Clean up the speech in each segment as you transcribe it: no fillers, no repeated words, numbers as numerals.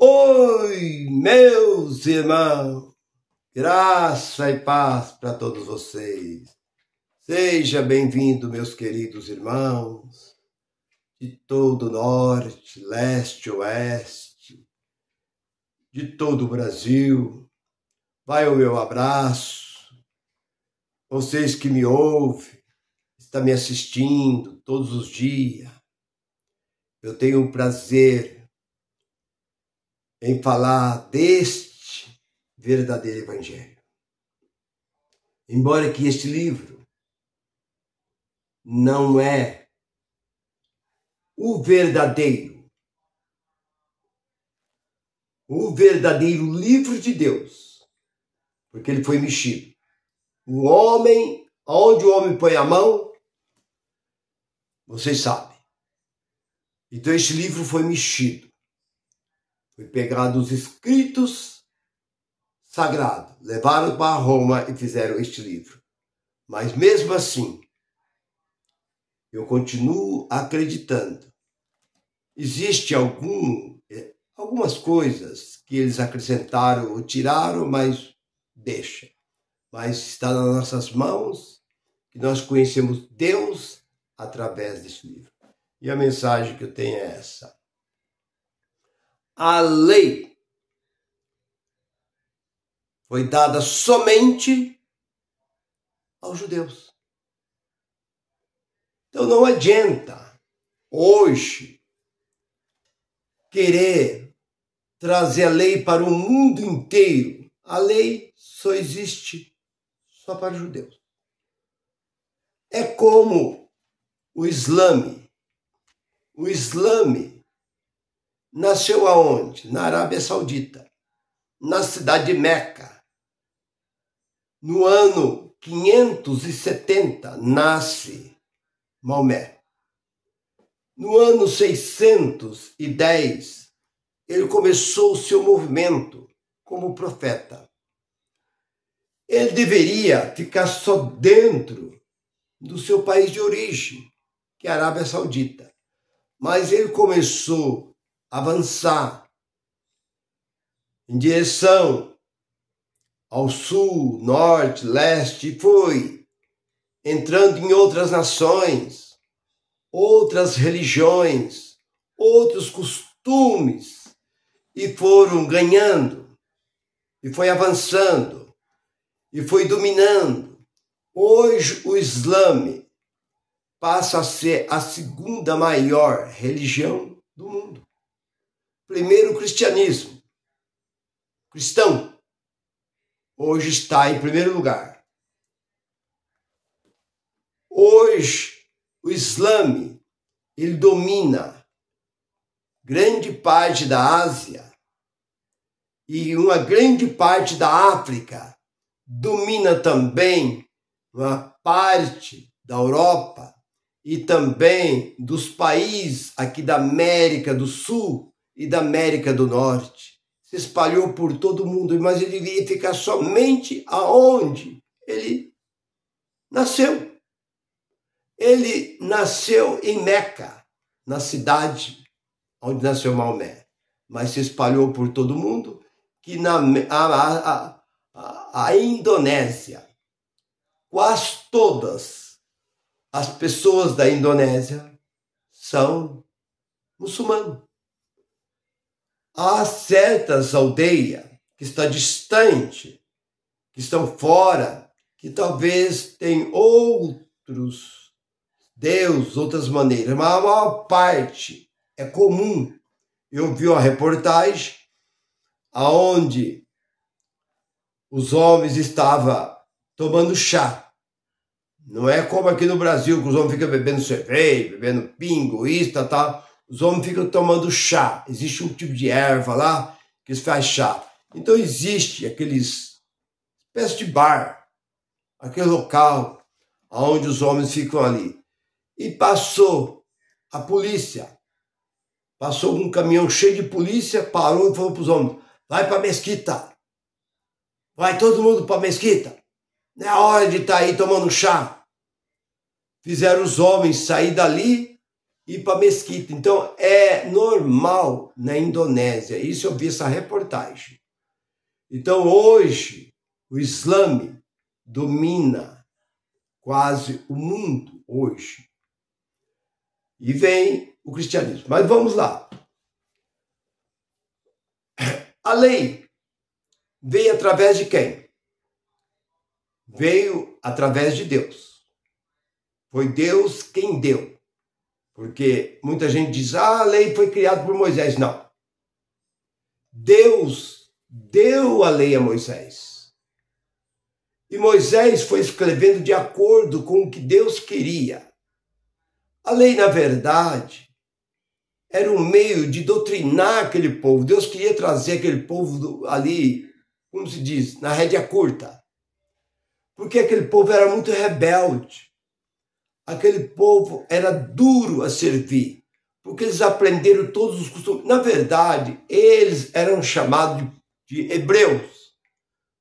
Oi, meus irmãos, graça e paz para todos vocês. Seja bem-vindo, meus queridos irmãos, de todo o norte, leste, oeste, de todo o Brasil. Vai o meu abraço. Vocês que me ouvem, estão me assistindo todos os dias. Eu tenho o prazer em falar deste verdadeiro evangelho. Embora que este livro não é o verdadeiro livro de Deus, porque ele foi mexido. O homem, onde o homem põe a mão, vocês sabem. Então este livro foi mexido. Foi pegado os escritos sagrados, levaram para Roma e fizeram este livro. Mas mesmo assim, eu continuo acreditando. Existe algumas coisas que eles acrescentaram ou tiraram, mas deixa. Mas está nas nossas mãos que nós conhecemos Deus através deste livro. E a mensagem que eu tenho é essa. A lei foi dada somente aos judeus. Então não adianta hoje querer trazer a lei para o mundo inteiro. A lei só existe só para os judeus. É como o Islã. O Islã nasceu aonde? Na Arábia Saudita, na cidade de Meca. No ano 570 nasce Maomé. No ano 610 ele começou o seu movimento como profeta. Ele deveria ficar só dentro do seu país de origem, que é a Arábia Saudita. Mas ele começou a avançar em direção ao sul, norte, leste, e foi entrando em outras nações, outras religiões, outros costumes, e foram ganhando, e foi avançando, e foi dominando. Hoje o Islã passa a ser a segunda maior religião do mundo. Primeiro o cristianismo. Cristão hoje está em primeiro lugar. Hoje o Islã ele domina grande parte da Ásia e uma grande parte da África. Domina também uma parte da Europa e também dos países aqui da América do Sul e da América do Norte. Se espalhou por todo o mundo, mas ele deveria ficar somente aonde ele nasceu. Ele nasceu em Meca, na cidade onde nasceu Maomé, mas se espalhou por todo o mundo, que a Indonésia, quase todas as pessoas da Indonésia são muçulmanos. Há certas aldeias que estão distantes, que estão fora, que talvez tenham outros deuses, outras maneiras, mas a maior parte é comum. Eu vi uma reportagem onde os homens estavam tomando chá. Não é como aqui no Brasil, que os homens ficam bebendo cerveja, bebendo pingo, isso, tal. Os homens ficam tomando chá. Existe um tipo de erva lá que eles fazem chá. Então existe aqueles espécie de bar, aquele local onde os homens ficam ali. E passou a polícia. Passou um caminhão cheio de polícia, parou e falou para os homens: vai para a mesquita. Vai todo mundo para a mesquita. Não é hora de estar aí tomando chá. Fizeram os homens sair dali ir para a mesquita. Então, é normal na Indonésia. Isso eu vi essa reportagem. Então, hoje, o Islã domina quase o mundo hoje. E vem o cristianismo. Mas vamos lá. A lei veio através de quem? Veio através de Deus. Foi Deus quem deu. Porque muita gente diz, a lei foi criada por Moisés. Não. Deus deu a lei a Moisés. E Moisés foi escrevendo de acordo com o que Deus queria. A lei, na verdade, era um meio de doutrinar aquele povo. Deus queria trazer aquele povo ali, como se diz, na rédea curta. Porque aquele povo era muito rebelde. Aquele povo era duro a servir. Porque eles aprenderam todos os costumes. Na verdade, eles eram chamados de hebreus.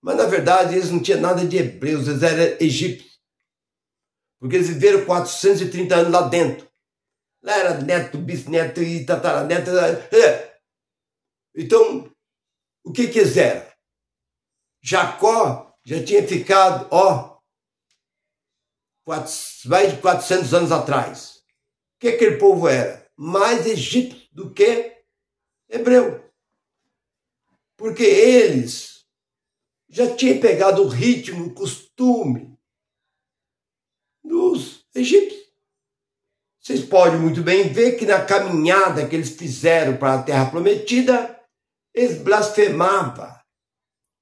Mas, na verdade, eles não tinham nada de hebreus. Eles eram egípcios. Porque eles viveram 430 anos lá dentro. Lá era neto, bisneto e tataraneto. Então, o que eles eram? Jacó já tinha ficado, mais de 400 anos atrás. O que aquele povo era? Mais egípcio do que hebreu. Porque eles já tinham pegado o ritmo, o costume dos egípcios. Vocês podem muito bem ver que na caminhada que eles fizeram para a Terra Prometida, eles blasfemavam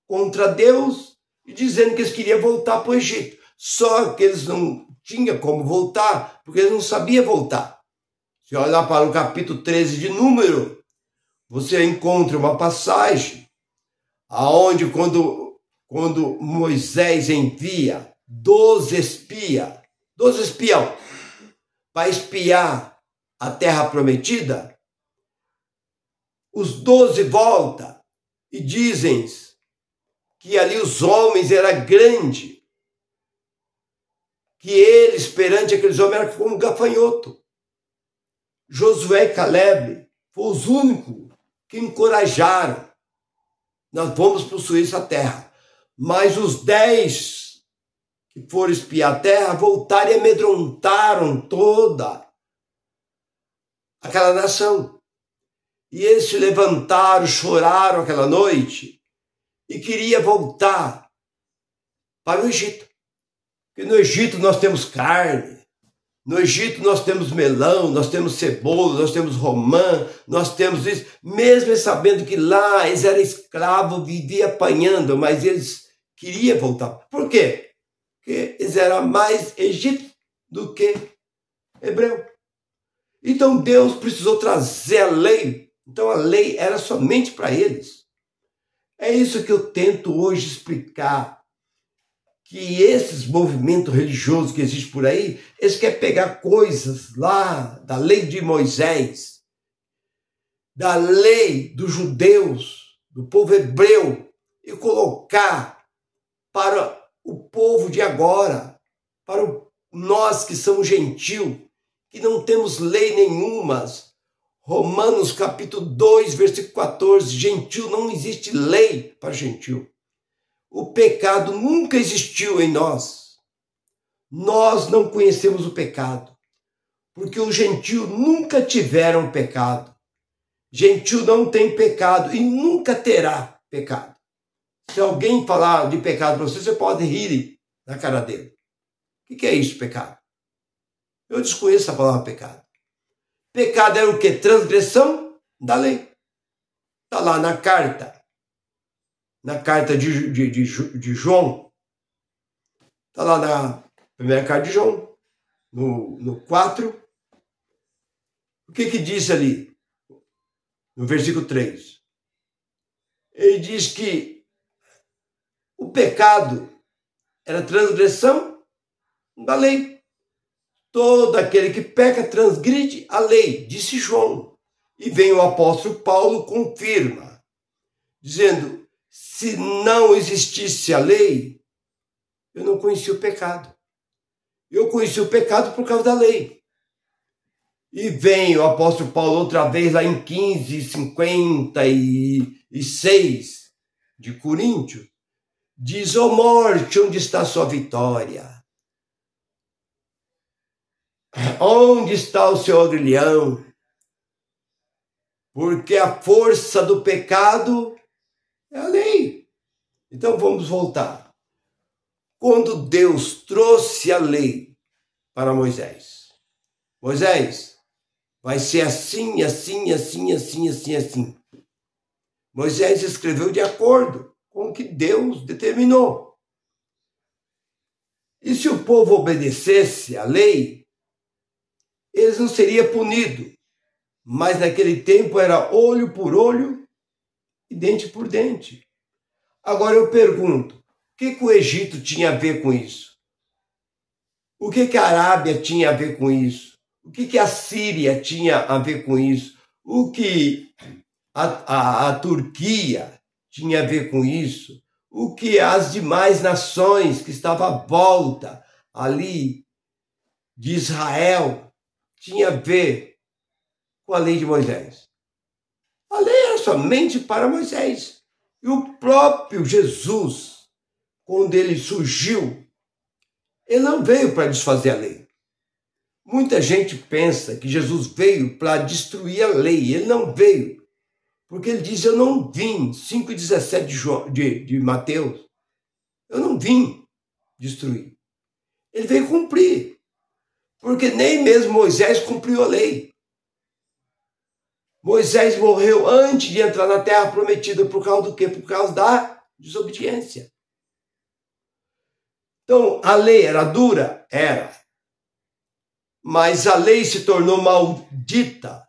contra Deus e dizendo que eles queriam voltar para o Egito. Só que eles não tinham como voltar, porque eles não sabiam voltar. Se olhar para o capítulo 13 de Número, você encontra uma passagem aonde quando Moisés envia 12 espiões para espiar a Terra Prometida, os 12 voltam e dizem que ali os homens eram grandes, que eles, perante aqueles homens, eram como gafanhoto. Josué e Caleb foram os únicos que encorajaram. Nós vamos possuir essa terra. Mas os 10 que foram espiar a terra voltaram e amedrontaram toda aquela nação. E eles se levantaram, choraram aquela noite e queriam voltar para o Egito. Porque no Egito nós temos carne, no Egito nós temos melão, nós temos cebola, nós temos romã, nós temos isso. Mesmo sabendo que lá eles eram escravos, viviam apanhando, mas eles queriam voltar. Por quê? Porque eles eram mais egípcios do que hebreu. Então Deus precisou trazer a lei. Então a lei era somente para eles. É isso que eu tento hoje explicar. Que esses movimentos religiosos que existem por aí, eles querem pegar coisas lá da lei de Moisés, da lei dos judeus, do povo hebreu, e colocar para o povo de agora, para nós que somos gentios, que não temos lei nenhuma. Romanos capítulo 2, versículo 14, gentil, não existe lei para gentil. O pecado nunca existiu em nós. Nós não conhecemos o pecado, porque os gentios nunca tiveram pecado. Gentil não tem pecado e nunca terá pecado. Se alguém falar de pecado para você, você pode rir na cara dele. O que é isso, pecado? Eu desconheço a palavra pecado. Pecado é o quê? Transgressão da lei. Está lá na carta de João, está lá na primeira carta de João, no 4, o que diz ali, no versículo 3? Ele diz que o pecado era transgressão da lei. Todo aquele que peca transgride a lei, disse João. E vem o apóstolo Paulo, confirma, dizendo, se não existisse a lei, eu não conhecia o pecado. Eu conheci o pecado por causa da lei. E vem o apóstolo Paulo outra vez lá em 15:56 de Coríntios, diz: ó morte, onde está sua vitória? Onde está o seu aguilhão? Porque a força do pecado é a lei. Então vamos voltar. Quando Deus trouxe a lei para Moisés, Moisés, vai ser assim, assim, assim, assim, assim, assim. Moisés escreveu de acordo com o que Deus determinou. E se o povo obedecesse à lei, eles não seriam punidos. Mas naquele tempo era olho por olho e dente por dente. Agora eu pergunto, o que o Egito tinha a ver com isso? O que a Arábia tinha a ver com isso? O que a Síria tinha a ver com isso? O que a Turquia tinha a ver com isso? O que as demais nações que estavam à volta ali de Israel tinha a ver com a lei de Moisés? A lei era somente para Moisés. E o próprio Jesus, quando ele surgiu, ele não veio para desfazer a lei. Muita gente pensa que Jesus veio para destruir a lei. Ele não veio. Porque ele diz: eu não vim, 5:17 de Mateus, eu não vim destruir. Ele veio cumprir. Porque nem mesmo Moisés cumpriu a lei. Moisés morreu antes de entrar na terra prometida. Por causa do quê? Por causa da desobediência. Então, a lei era dura? Era. Mas a lei se tornou maldita,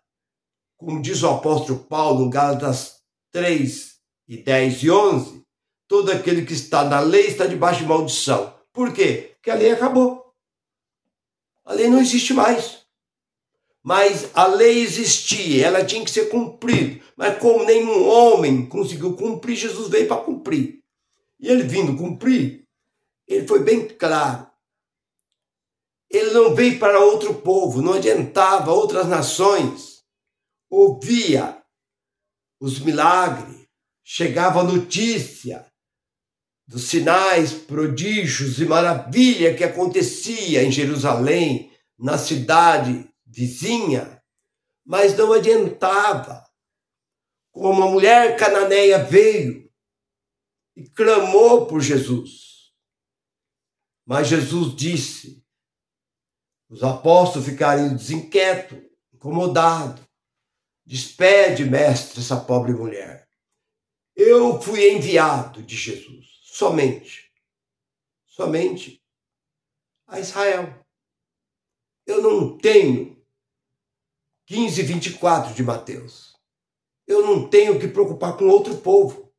como diz o apóstolo Paulo, em Gálatas 3:10-11, todo aquele que está na lei está debaixo de maldição. Por quê? Porque a lei acabou. A lei não existe mais. Mas a lei existia, ela tinha que ser cumprida. Mas como nenhum homem conseguiu cumprir, Jesus veio para cumprir. E ele vindo cumprir, ele foi bem claro. Ele não veio para outro povo, não adiantava, outras nações ouvia os milagres, chegava a notícia dos sinais, prodígios e maravilha que acontecia em Jerusalém, na cidade vizinha, mas não adiantava. Como a mulher cananeia veio e clamou por Jesus. Mas Jesus disse: os apóstolos ficaram desinquietos, incomodados. Despede, mestre, essa pobre mulher. Eu fui enviado de Jesus, somente a Israel. Eu não tenho 15:24 de Mateus. Eu não tenho que preocupar com outro povo,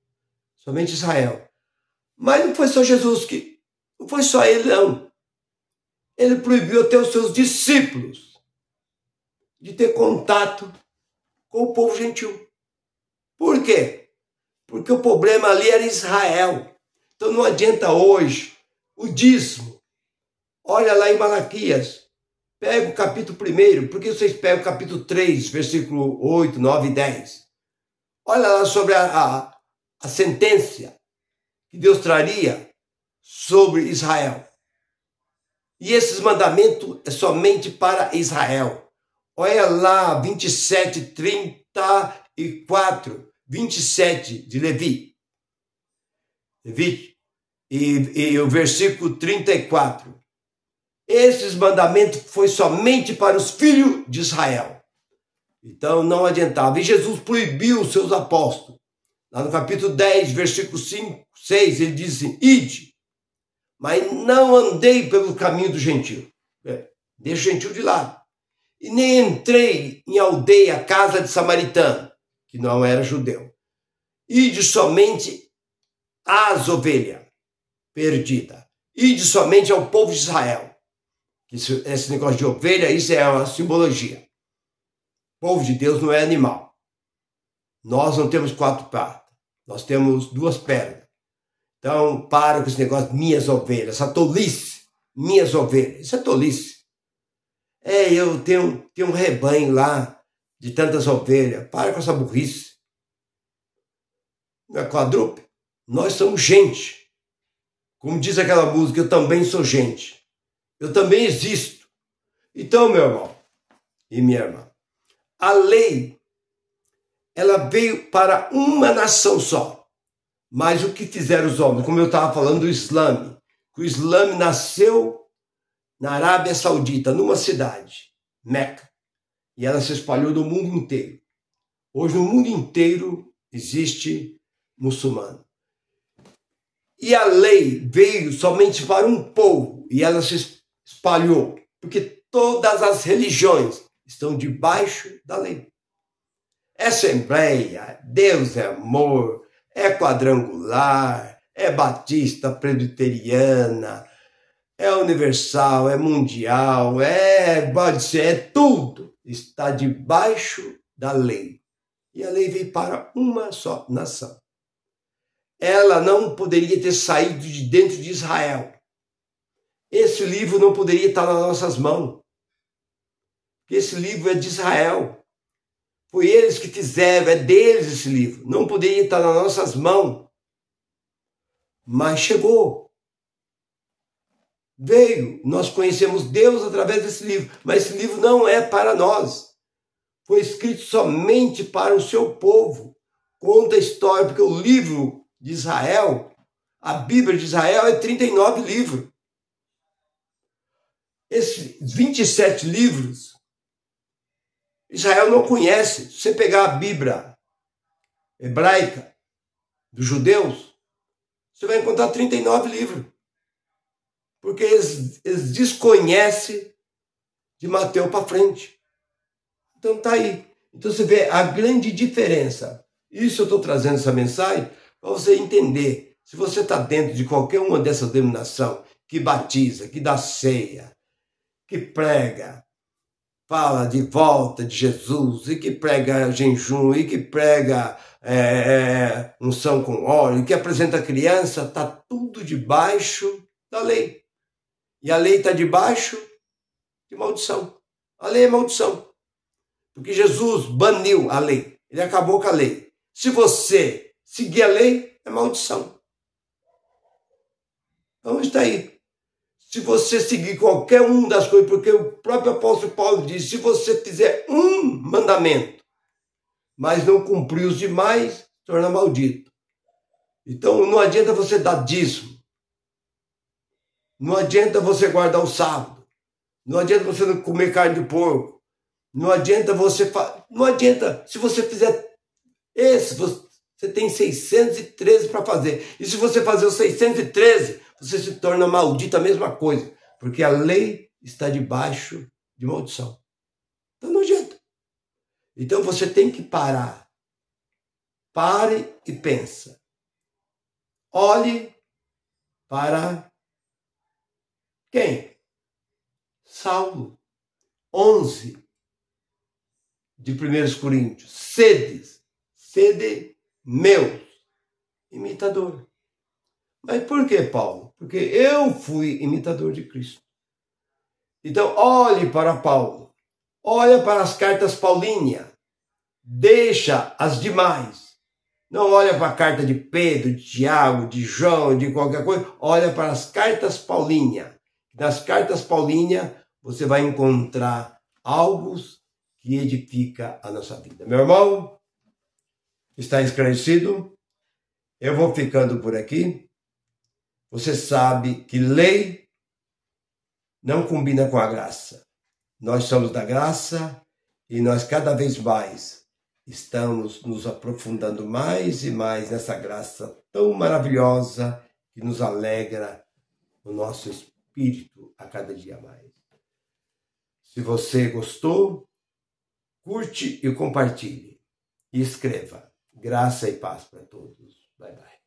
somente Israel. Mas não foi só Jesus não foi só ele, não. Ele proibiu até os seus discípulos de ter contato com o povo gentil. Por quê? Porque o problema ali era Israel. Então não adianta hoje o dízimo. Olha lá em Malaquias, pega o capítulo 1, porque vocês pegam o capítulo 3, versículo 8, 9 e 10. Olha lá sobre a sentença que Deus traria sobre Israel. E esses mandamentos é somente para Israel. Olha lá, 27:34, 27 de Levi. E o versículo 34. Esses mandamentos foi somente para os filhos de Israel. Então não adiantava. E Jesus proibiu os seus apóstolos. Lá no capítulo 10, versículo 5, 6, ele diz assim: ide, mas não andei pelo caminho do gentio. Deixa o gentio de lado. E nem entrei em aldeia, casa de samaritano, que não era judeu. Ide somente às ovelhas perdidas. Ide somente ao povo de Israel. Esse negócio de ovelha, isso é uma simbologia. O povo de Deus não é animal. Nós não temos 4 patas. Nós temos 2 pernas. Então, para com esse negócio de minhas ovelhas. Essa tolice. Minhas ovelhas. Isso é tolice. Eu tenho um rebanho lá de tantas ovelhas. Para com essa burrice. Não é quadrúpede? Nós somos gente. Como diz aquela música, eu também sou gente. Eu também existo. Então, meu irmão e minha irmã, a lei, ela veio para uma nação só. Mas o que fizeram os homens? Como eu estava falando do Islã. O Islã nasceu na Arábia Saudita, numa cidade, Meca. E ela se espalhou no mundo inteiro. Hoje, no mundo inteiro, existe muçulmano. E a lei veio somente para um povo, e ela se espalhou, porque todas as religiões estão debaixo da lei. É Assembleia, Deus é amor, é quadrangular, é batista, presbiteriana, é universal, é mundial, pode ser, é tudo. Está debaixo da lei. E a lei veio para uma só nação. Ela não poderia ter saído de dentro de Israel. Esse livro não poderia estar nas nossas mãos. Porque esse livro é de Israel. Foi eles que fizeram, é deles esse livro. Não poderia estar nas nossas mãos. Mas chegou. Veio. Nós conhecemos Deus através desse livro. Mas esse livro não é para nós. Foi escrito somente para o seu povo. Conta a história, porque o livro de Israel, a Bíblia de Israel é 39 livros. Esses 27 livros, Israel não conhece. Se você pegar a Bíblia hebraica dos judeus, você vai encontrar 39 livros. Porque eles desconhecem de Mateus para frente. Então tá aí. Então você vê a grande diferença. Isso eu estou trazendo essa mensagem para você entender. Se você está dentro de qualquer uma dessas denominações que batiza, que dá ceia, que prega, fala de volta de Jesus, e que prega jejum, e que prega unção com óleo, e que apresenta criança, está tudo debaixo da lei. E a lei está debaixo de maldição. A lei é maldição. Porque Jesus baniu a lei. Ele acabou com a lei. Se você seguir a lei, é maldição. Então está aí. Se você seguir qualquer um das coisas, porque o próprio apóstolo Paulo diz, se você fizer um mandamento, mas não cumprir os demais, torna maldito. Então não adianta você dar dízimo. Não adianta você guardar o sábado. Não adianta você não comer carne de porco. Não adianta você... Não adianta. Se você fizer esse, você tem 613 para fazer. E se você fazer os 613, você se torna maldito, a mesma coisa. Porque a lei está debaixo de maldição. Então não adianta. Então você tem que parar. Pare e pensa. Olhe para quem? Salmo 11 de 1 Coríntios. Sede meus imitador. Mas por que, Paulo? Porque eu fui imitador de Cristo. Então, olhe para Paulo. Olha para as cartas paulíneas. Deixa as demais. Não olha para a carta de Pedro, de Tiago, de João, de qualquer coisa. Olha para as cartas paulíneas. Nas cartas paulíneas, você vai encontrar algo que edifica a nossa vida. Meu irmão, está esclarecido? Eu vou ficando por aqui. Você sabe que lei não combina com a graça. Nós somos da graça e nós cada vez mais estamos nos aprofundando mais e mais nessa graça tão maravilhosa que nos alegra o nosso espírito a cada dia mais. Se você gostou, curte e compartilhe. E escreva. Graça e paz para todos. Bye, bye.